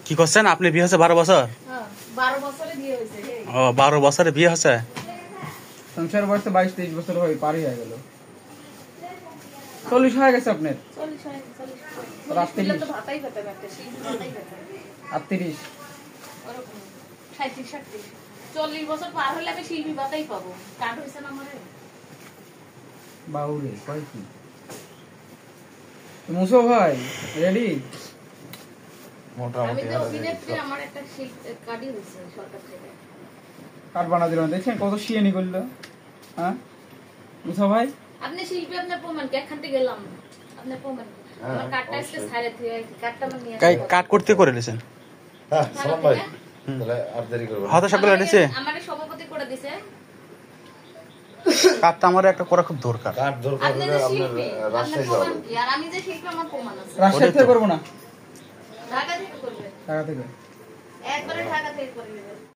কি করছেন আপনি? বিয়ে হচ্ছে 12 বছর? 12 বছরে বিয়ে হয়েছে। ও 12 বছরে বিয়ে হচ্ছে। সংসার বয়স 22-23 বছর হয়ে পার হয়ে গেল। 40 হয়ে গেছে আপনার? 40 হয়ে গেছে। 38 তো ভাতাই পেতে একটা শীত ভাতাই পেতে 38 ওরকম 37 38 40 বছর পার হলে আমি শিল্পী ভাতাই পাবো। কাট হইছে না আমারে বাউরে কয় কি মুসো ভাই রেডি? আমি মোটামুটি তো অভিনেত্রী, আমার একটা কার্ডই হইছে সরকার থেকে। কার্ড বানা দিলাম, দেখছেন কত শিয়ানি করলো। হ্যাঁ মুসো ভাই, আপনি শিল্পী, আপনার প্রমাণ কি? এখান থেকে গেলাম আপনার প্রমাণ কি? আমার কার্ডটা আজকে ছাড়ে দিয়ে কার্ডটা আমি নিয়ে আসব। কাট করতে করে দিয়েছেন? হ্যাঁ সালাম ভাই, তাহলে আর দেরি করব না। হাতে সকালে দিয়েছে আমারে সভাপতি করে দিয়েছে। কাটটা আমার একটা করা খুব দরকার। কার্ড দরকার আপনি হলে যে আপনার শিল্পী, রাজশাহী আপনার যাওয়া প্রমাণ লাগবে। কি? আর আমি যে শিল্পী, আমার প্রমাণ আছে। রাজশাহী থেকে করবো না, ঢাকা থেকে করবে, ঢাকা থেকে। একবারে ঢাকা থেকে করে নেবে।